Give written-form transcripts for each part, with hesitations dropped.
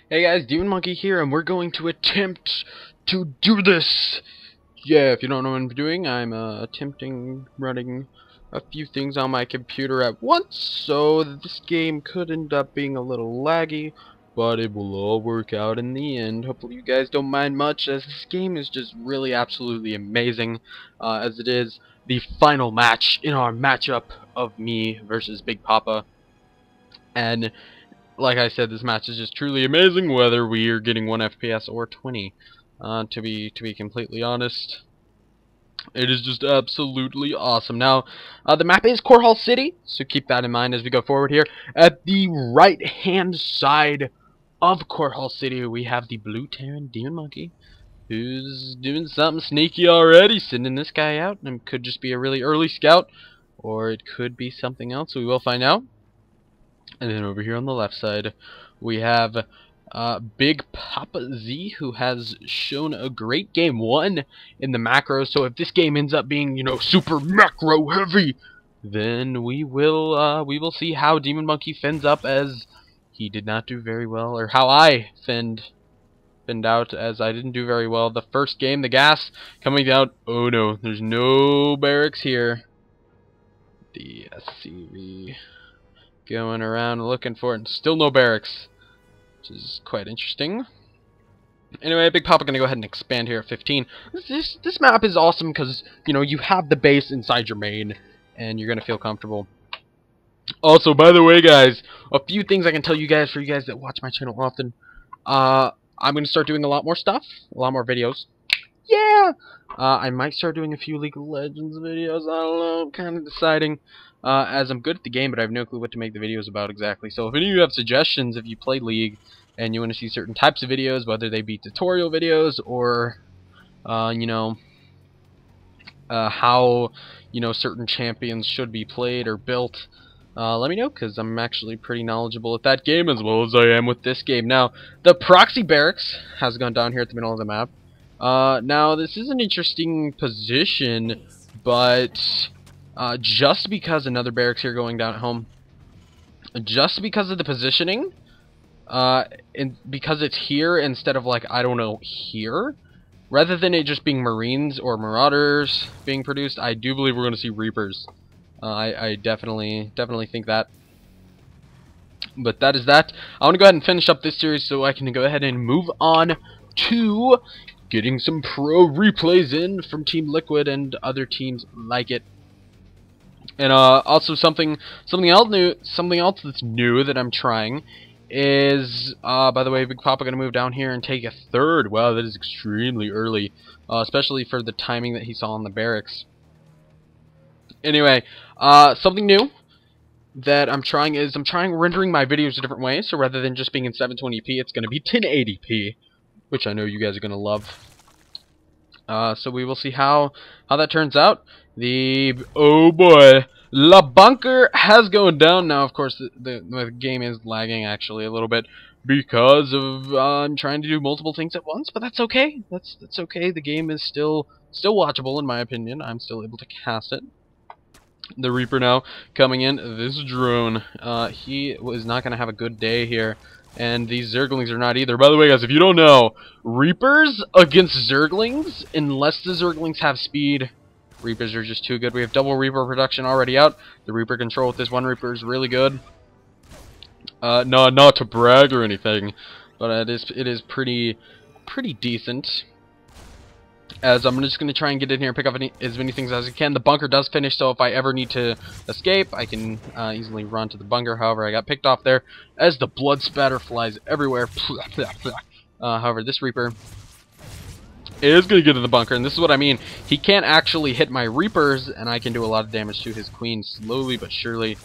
Hey guys, DemonMonkey here, and we're going to attempt to do this! Yeah, if you don't know what I'm doing, I'm attempting running a few things on my computer at once, so this game could end up being a little laggy, but it will all work out in the end. Hopefully you guys don't mind much, as this game is just really absolutely amazing, as it is the final match in our matchup of me versus Big Papa. And like I said, this match is just truly amazing, whether we are getting 1 FPS or 20. To be completely honest, it is just absolutely awesome. Now, the map is Korhal City, so keep that in mind as we go forward here. At the right-hand side of Korhal City, we have the blue Terran DemonMonkey, who's doing something sneaky already, sending this guy out, and it could just be a really early scout, or it could be something else. We will find out. And then over here on the left side, we have BigpappaZ, who has shown a great game 1 in the macro. So if this game ends up being, super macro heavy, then we will see how DemonMonkey fends up, as he did not do very well, or how I fend out, as I didn't do very well the first game. The gas coming down. Oh no, there's no barracks here. The SCV. Going around looking for it, and still no barracks, which is quite interesting. Anyway, Big Papa gonna go ahead and expand here at 15. This map is awesome because you have the base inside your main, and you're gonna feel comfortable. Also, by the way, guys, a few things I can tell you guys for you guys that watch my channel often. I'm gonna start doing a lot more stuff, a lot more videos. Yeah, I might start doing a few League of Legends videos. I don't know, I'm kind of deciding. As I'm good at the game, but I have no clue what to make the videos about exactly. So if any of you have suggestions, if you play League and you want to see certain types of videos, whether they be tutorial videos or how certain champions should be played or built, let me know, because I'm actually pretty knowledgeable at that game as well as I am with this game. Now, the proxy barracks has gone down here at the middle of the map. Now, this is an interesting position, but just because another barracks here going down at home, just because of the positioning, and because it's here instead of, like, I don't know, here, rather than it just being Marines or Marauders being produced, I do believe we're going to see Reapers. I definitely think that. But that is that. I want to go ahead and finish up this series so I can go ahead and move on to getting some pro replays in from Team Liquid and other teams like it. And also something else that's new that I'm trying is, by the way, Big Papa gonna move down here and take a third. Wow, that is extremely early, especially for the timing that he saw in the barracks. Anyway, something new that I'm trying is rendering my videos a different way. So rather than just being in 720p, it's gonna be 1080p, which I know you guys are gonna love. So we will see how that turns out. Oh boy, La Bunker has gone down now. Of course, the game is lagging actually a little bit because of I'm trying to do multiple things at once, but that's okay. That's okay. The game is still watchable in my opinion. I'm still able to cast it. The Reaper now coming in. This drone, he is not going to have a good day here. And these Zerglings are not either. By the way, guys, if you don't know, Reapers against Zerglings, unless the Zerglings have speed, Reapers are just too good. We have double Reaper production already out. The Reaper control with this one Reaper is really good. No, not to brag or anything, but it is pretty decent. As I'm just going to try and get in here and pick up as many things as I can. The bunker does finish, so if I ever need to escape, I can easily run to the bunker. However, I got picked off there as the blood spatter flies everywhere. However, this Reaper is going to get in the bunker, and this is what I mean. He can't actually hit my Reapers, and I can do a lot of damage to his queen slowly but surely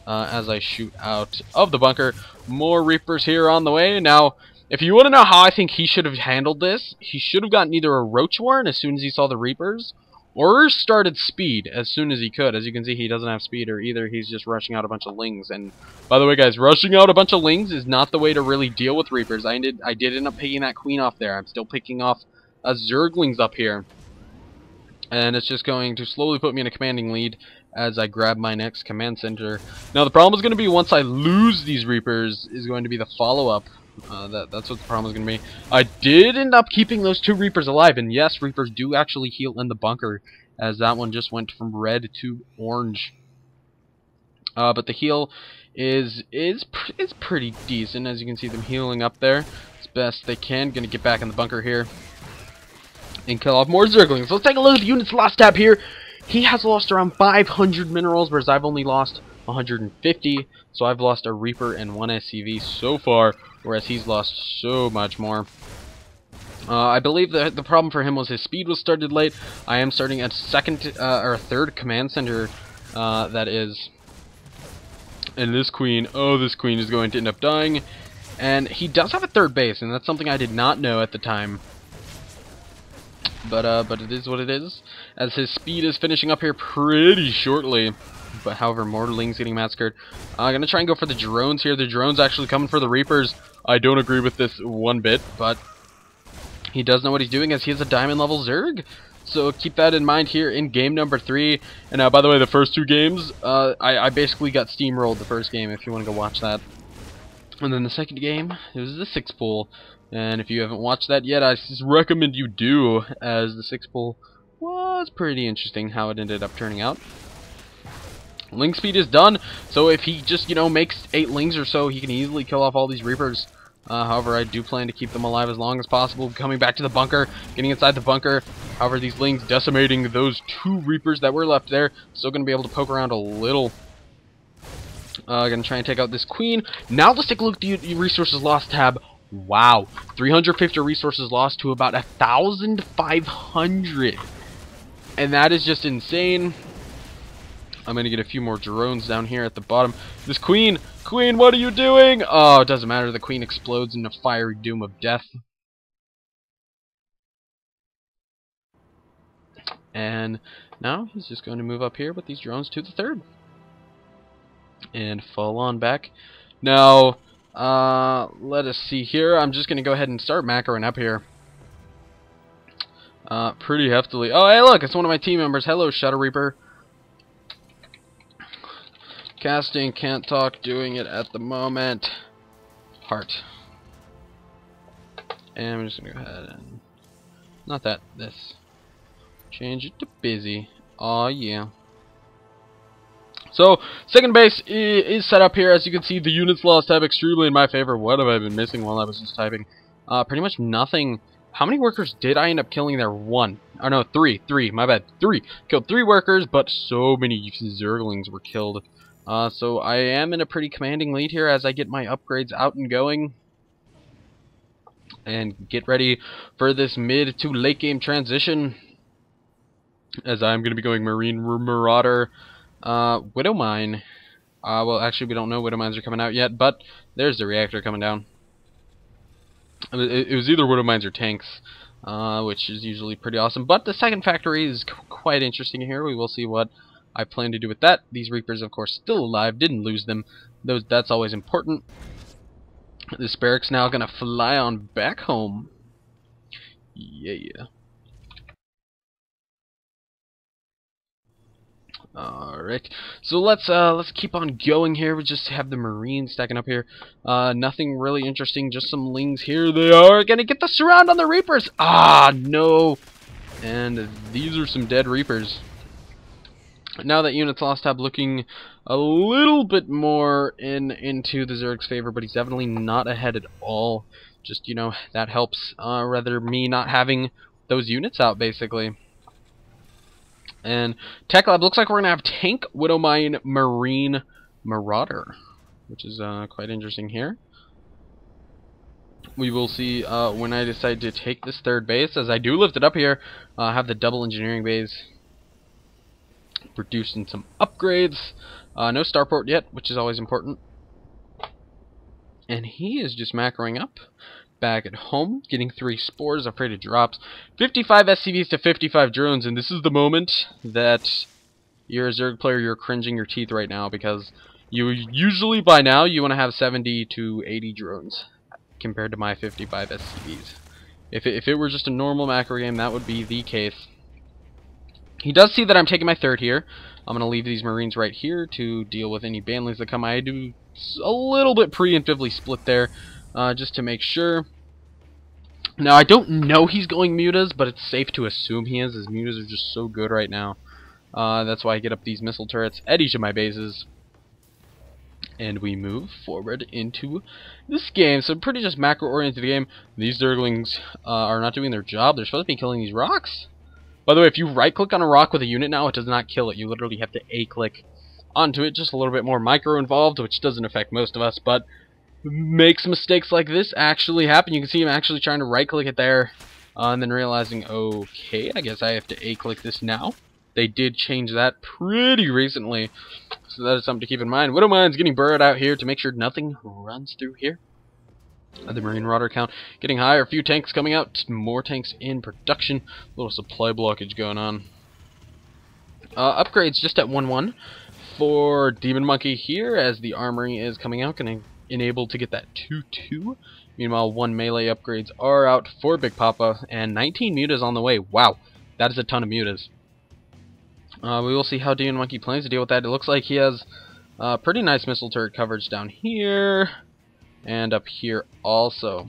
as I shoot out of the bunker. More Reapers here on the way. Now, if you want to know how I think he should have handled this, he should have gotten either a Roach Warren as soon as he saw the Reapers, or started speed as soon as he could. As you can see, he doesn't have speed, or either he's just rushing out a bunch of Lings. And by the way, guys, rushing out a bunch of Lings is not the way to really deal with Reapers. I did end up picking that queen off there. I'm still picking off Zerglings up here. And it's just going to slowly put me in a commanding lead as I grab my next command center. Now, the problem is going to be once I lose these Reapers is going to be the follow-up That's what the problem is going to be. I did end up keeping those 2 Reapers alive, and yes, Reapers do actually heal in the bunker, as that one just went from red to orange. But the heal is pretty decent, as you can see them healing up there as best they can. Gonna get back in the bunker here and kill off more Zerglings. Let's take a look at the units lost tab here. He has lost around 500 minerals, whereas I've only lost 150. So I've lost a Reaper and 1 SCV so far, whereas he's lost so much more. I believe that the problem for him was his speed was started late. I am starting at a third command center, that is. And this queen is going to end up dying. And he does have a 3rd base, and that's something I did not know at the time. But it is what it is, as his speed is finishing up here pretty shortly. But however, more Lings getting massacred. I'm gonna try and go for the drones here. The drones actually coming for the Reapers. I don't agree with this one bit, but he does know what he's doing, as he is a diamond level Zerg. So keep that in mind here in game number 3. And by the way, the first 2 games, I basically got steamrolled the first game, if you want to go watch that. And then the second game, it was the 6 pool. And if you haven't watched that yet, I recommend you do, as the 6 pool was pretty interesting how it ended up turning out. Ling speed is done, so if he just, makes 8 Lings or so, he can easily kill off all these Reapers. However, I do plan to keep them alive as long as possible. Coming back to the bunker, getting inside the bunker. However, these Lings decimating those 2 Reapers that were left there. Still going to be able to poke around a little. Going to try and take out this queen. Now let's take a look at the resources lost tab. Wow, 350 resources lost to about 1,500. And that is just insane. I'm going to get a few more drones down here at the bottom. This queen, what are you doing? Oh, it doesn't matter. The queen explodes in a fiery doom of death. And now he's just going to move up here with these drones to the 3rd. And fall on back. Now, let us see here. I'm just going to go ahead and start macroing up here. Pretty heftily. Oh, hey, look, it's one of my team members. Hello, Shadow Reaper. Casting, can't talk, doing it at the moment. Heart. And I'm just going to go ahead and... Not that, this. Change it to busy. Aw, yeah. So, second base is set up here. As you can see, the units lost tab extremely in my favor. What have I been missing while I was just typing? Pretty much nothing. How many workers did I end up killing there? 1. Oh no, 3. 3, my bad. 3. Killed 3 workers, but so many Zerglings were killed. So I am in a pretty commanding lead here as I get my upgrades out and going. And get ready for this mid to late game transition. As I'm going to be going Marine Marauder, Widow Mine. Well, actually, we don't know Widow Mines are coming out yet, but there's the reactor coming down. It was either Widow Mines or tanks, which is usually pretty awesome. But the second factory is quite interesting here. We will see what I plan to do with that. These Reapers, of course, still alive. Didn't lose them. That's always important. This barracks now going to fly on back home. Yeah. Alright, so let's keep on going here. We just have the Marines stacking up here. Nothing really interesting, just some Lings here. They are gonna get the surround on the Reapers. Ah, no. And these are some dead Reapers. Now that units lost tab looking a little bit more into the Zerg's favor, but he's definitely not ahead at all. Just, that helps, rather me not having those units out, basically. And Tech Lab looks like we're going to have Tank, Widow Mine, Marine, Marauder, which is quite interesting here. We will see when I decide to take this 3rd base, as I do lift it up here. Have the double engineering base, producing some upgrades. No starport yet, which is always important. And he is just macroing up. Back at home, getting 3 spores, afraid of drops, 55 SCVs to 55 drones, and this is the moment that you're a Zerg player, you're cringing your teeth right now, because you usually by now you want to have 70 to 80 drones compared to my 55 SCVs. If it were just a normal macro game, that would be the case. He does see that I'm taking my 3rd here. I'm going to leave these Marines right here to deal with any banlings that come. I do a little bit preemptively split there. just to make sure. Now, I don't know he's going mutas, but it's safe to assume he is, as mutas are just so good right now. That's why I get up these missile turrets at each of my bases. And we move forward into this game. So pretty just macro-oriented game. These Zerglings are not doing their job. They're supposed to be killing these rocks. By the way, if you right-click on a rock with a unit now, it does not kill it. You literally have to A-click onto it. Just a little bit more micro-involved, which doesn't affect most of us, but makes mistakes like this actually happen. You can see him actually trying to right-click it there, and then realizing, okay, I guess I have to A-click this now. They did change that pretty recently, so that is something to keep in mind. Widowmine's getting burrowed out here to make sure nothing runs through here. The Marine Marauder count getting higher. A few tanks coming out. More tanks in production. A little supply blockage going on. Upgrades just at 1-1 for DemonMonkey here, as the armory is coming out, going to enable to get that 2-2. Meanwhile, 1 melee upgrades are out for Big Papa, and 19 mutas on the way. Wow, that is a ton of mutas. We will see how DemonMonkey plans to deal with that. It looks like he has pretty nice missile turret coverage down here and up here also.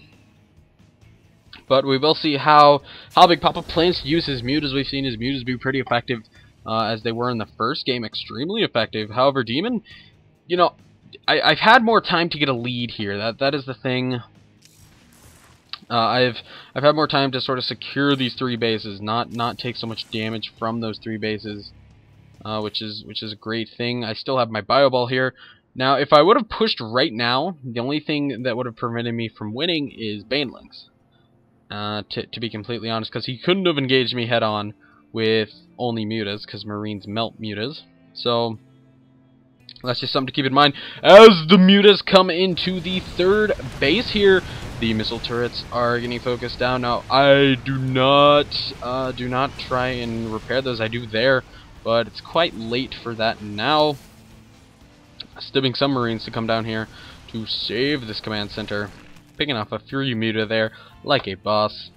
But we will see how Big Papa plans to use his mutas. We've seen his mutas be pretty effective, as they were in the first game, extremely effective. However, Demon, you know, I've had more time to get a lead here. That is the thing. I've had more time to sort of secure these 3 bases, not take so much damage from those 3 bases, which is a great thing. I still have my bio ball here. Now, if I would have pushed right now, the only thing that would have prevented me from winning is Banelings. To be completely honest, because he couldn't have engaged me head on with only mutas, because Marines melt mutas. So that's just something to keep in mind. As the mutas come into the 3rd base here, the missile turrets are getting focused down. Now, I do not try and repair those. I do there, but it's quite late for that now. Stibbing some Marines to come down here to save this command center. Picking off a few muta there, like a boss.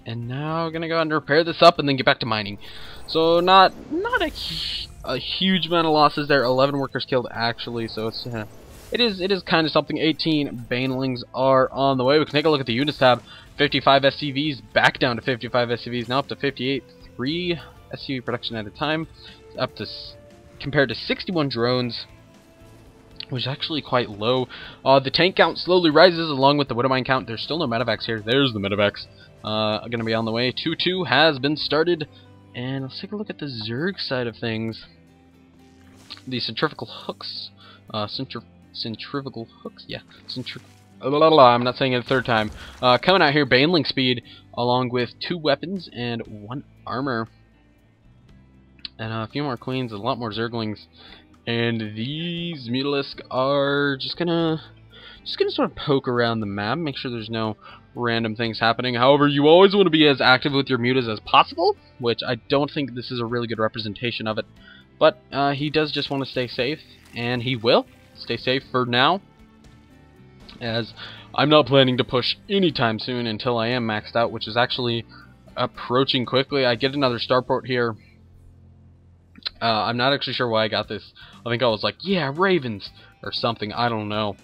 And now gonna go ahead and repair this up and then get back to mining. So not a huge amount of losses there. 11 workers killed actually, so it's it is kind of something. 18 Banelings are on the way. We can take a look at the units tab. 55 SCVs back down to 55 SCVs, now up to 58. 3 SCV production at a time. Up to compared to 61 drones, which is actually quite low. The tank count slowly rises along with the Widowmine count. There's still no medevacs here. There's the medevacs. Gonna be on the way. 2-2 has been started. And let's take a look at the Zerg side of things. The centrifugal hooks. Centrifugal hooks? Yeah. I'm not saying it a 3rd time. Coming out here, Baneling speed, along with 2 weapons and 1 armor. And a few more queens, a lot more Zerglings. And these Mutalisk are just gonna sort of poke around the map, make sure there's no random things happening. However, you always want to be as active with your mutas as possible, which I don't think this is a really good representation of it. But he does just want to stay safe, and he will stay safe for now, as I'm not planning to push anytime soon until I am maxed out, which is actually approaching quickly. I get another starport here. I'm not actually sure why I got this. I think I was like, yeah, Ravens, or something, I don't know.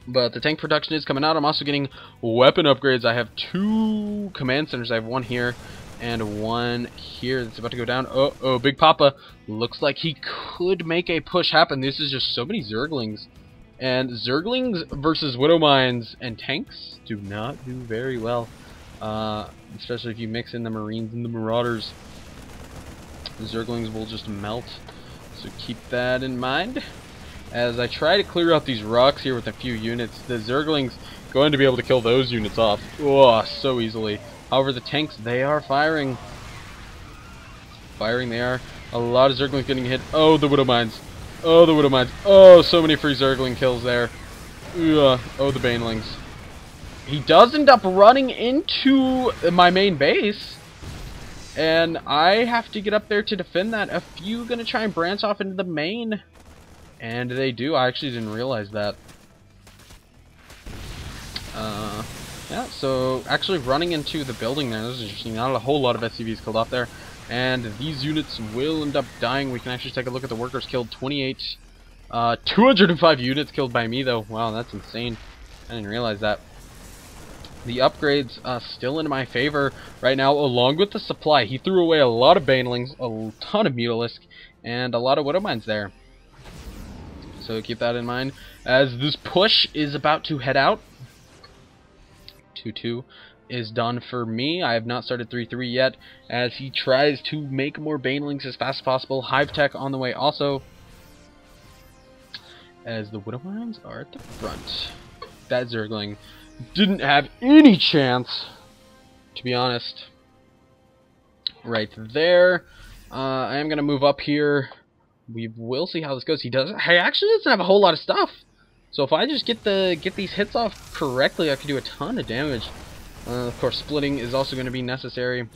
But the tank production is coming out. I'm also getting weapon upgrades. I have 2 command centers. I have 1 here and 1 here that's about to go down. Oh, Big Papa looks like he could make a push happen. This is just so many Zerglings. And Zerglings versus Widowmines and tanks do not do very well. Especially if you mix in the Marines and the Marauders. The Zerglings will just melt. So keep that in mind. As I try to clear out these rocks here with a few units, the Zerglings going to be able to kill those units off. Oh, so easily. However, the tanks, they are firing. They are. A lot of Zerglings getting hit. Oh, the Widowmines. Oh, the Widowmines. Oh, so many free Zergling kills there. Oh, the Banelings. He does end up running into my main base. And I have to get up there to defend that. A few gonna try and branch off into the main. And they do. I actually didn't realize that. Yeah, so actually running into the building there, this is interesting. Not a whole lot of SCVs killed off there. And these units will end up dying. We can actually take a look at the workers killed. 28 205 units killed by me, though. Wow, that's insane. I didn't realize that. The upgrades still in my favor right now, along with the supply. He threw away a lot of Banelings, a ton of Mutalisk, and a lot of Widowmines there. So keep that in mind. As this push is about to head out, 2-2 is done for me. I have not started 3-3 yet, as he tries to make more Banelings as fast as possible. Hive Tech on the way also, as the Widowmines are at the front. That Zergling didn't have any chance, to be honest. Right there. I am going to move up here. We will see how this goes. He actually doesn't have a whole lot of stuff. So if I just get these hits off correctly, I can do a ton of damage. Of course, splitting is also going to be necessary.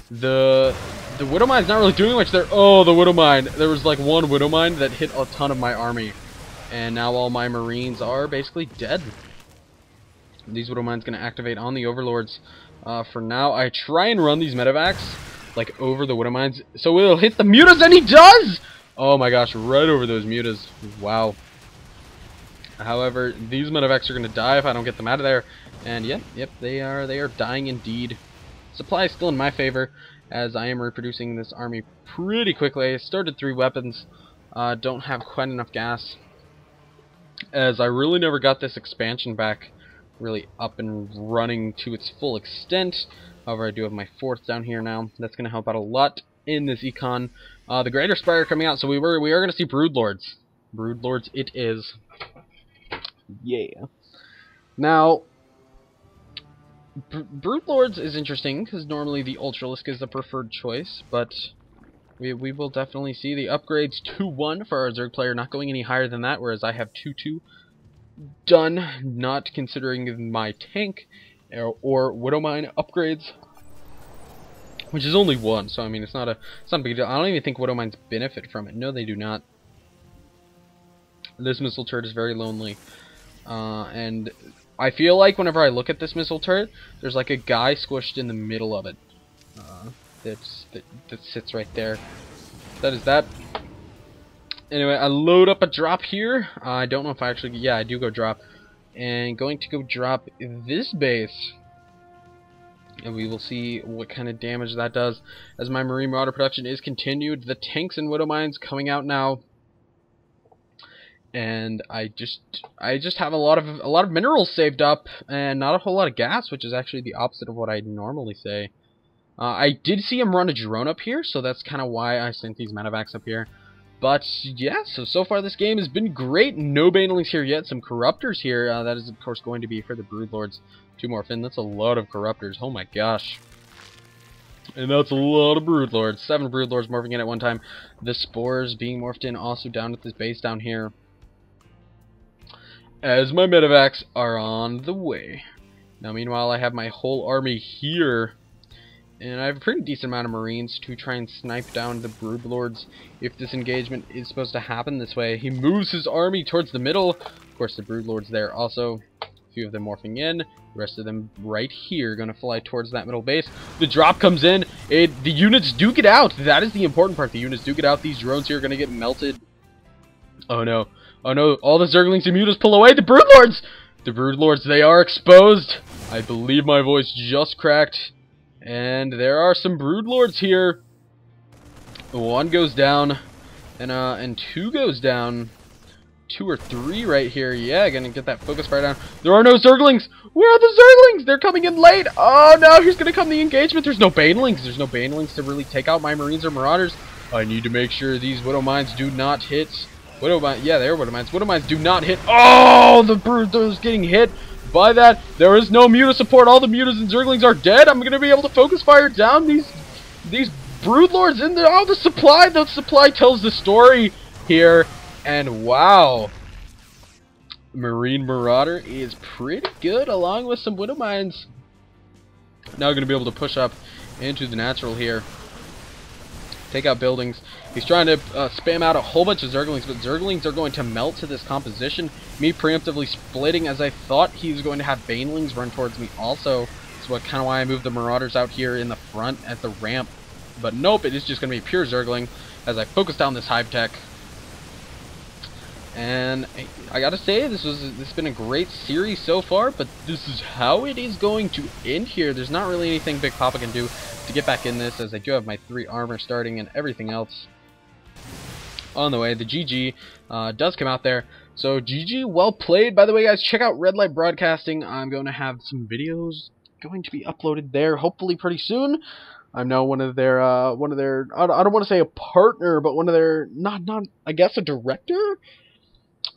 The Widowmine's not really doing much there. Oh, the Widowmine. There was like one Widowmine that hit a ton of my army. And now all my Marines are basically dead. These Widowmine's going to activate on the Overlords. For now, I try and run these medevacs like over the Widowmines, so it'll hit the mutas, and he does! Oh my gosh, right over those mutas. Wow. However, these medevacs are going to die if I don't get them out of there. And yep, they are dying indeed. Supply is still in my favor, as I am reproducing this army pretty quickly. I started 3 weapons. Don't have quite enough gas, as I really never got this expansion back really up and running to its full extent. However, I do have my 4th down here now. That's going to help out a lot in this econ. The Greater Spire coming out, so we are going to see Broodlords. Broodlords it is. Yeah. Now, Broodlords is interesting, because normally the Ultralisk is the preferred choice, but we will definitely see the upgrades 2-1 for our Zerg player, not going any higher than that, whereas I have 2-2 done, not considering my tank or Widowmine upgrades, which is only 1, so I mean it's not a big deal. I don't even think Widowmines benefit from it. No, they do not. This missile turret is very lonely, and I feel like whenever I look at this missile turret, there's like a guy squished in the middle of it. That sits right there. That is that. Anyway, I load up a drop here. I don't know if I actually... Yeah, I do go drop. And going to go drop this base. And we will see what kind of damage that does. As my Marine Marauder production is continued. The tanks and Widowmines coming out now. And I just have a lot of minerals saved up. And not a whole lot of gas, which is actually the opposite of what I'd normally say. I did see him run a drone up here, so that's kind of why I sent these medevacs up here. But yeah, so far this game has been great. No Banelings here yet. Some Corruptors here. That is of course going to be for the Broodlords to morph in. That's a lot of Corruptors. Oh my gosh. And that's a lot of Broodlords. 7 Broodlords morphing in at one time. The Spores being morphed in also down at this base down here. As my medevacs are on the way. Now meanwhile I have my whole army here. And I have a pretty decent amount of Marines to try and snipe down the Broodlords if this engagement is supposed to happen this way. He moves his army towards the middle. Of course, the Broodlords there also. A few of them morphing in. The rest of them right here going to fly towards that middle base. The drop comes in. The units do get out. That is the important part. The units do get out. These drones here are going to get melted. Oh no. Oh no. All the Zerglings and Mutas pull away. The Broodlords! The Broodlords, they are exposed. I believe my voice just cracked. And there are some Broodlords here. 1 goes down, and 2 goes down. 2 or 3 right here. Yeah, gonna get that focus fire down. There are no Zerglings. Where are the Zerglings? They're coming in late. Oh no, here's gonna come the engagement. There's no Banelings. There's no Banelings to really take out my Marines or Marauders. I need to make sure these Widowmines do not hit. Yeah, they're Widowmines. Widowmines do not hit. Oh, the Broodlords getting hit by that. There is no Muta support. All the Mutas and Zerglings are dead. I'm gonna be able to focus fire down these Broodlords in there. Oh, the supply tells the story here. And wow, Marine Marauder is pretty good, along with some Widowmines. Now we're gonna be able to push up into the natural here. Take out buildings. He's trying to spam out a whole bunch of Zerglings, but Zerglings are going to melt to this composition. Me preemptively splitting, as I thought he was going to have Banelings run towards me also. That's what kind of why I moved the Marauders out here in the front at the ramp. But nope, it is just going to be pure Zergling as I focus down this Hive Tech. And I gotta say, this has been a great series so far, but this is how it is going to end here. There's not really anything Big Papa can do to get back in this, as I do have my 3 armor starting and everything else on the way. The GG does come out there. So GG, well played. By the way, guys, check out Red Light Broadcasting. I'm going to have some videos going to be uploaded there, hopefully pretty soon. I'm now one of their I don't want to say a partner, but one of their not I guess a director.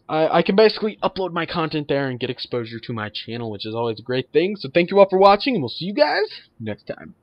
I can basically upload my content there and get exposure to my channel, which is always a great thing. So thank you all for watching, and we'll see you guys next time.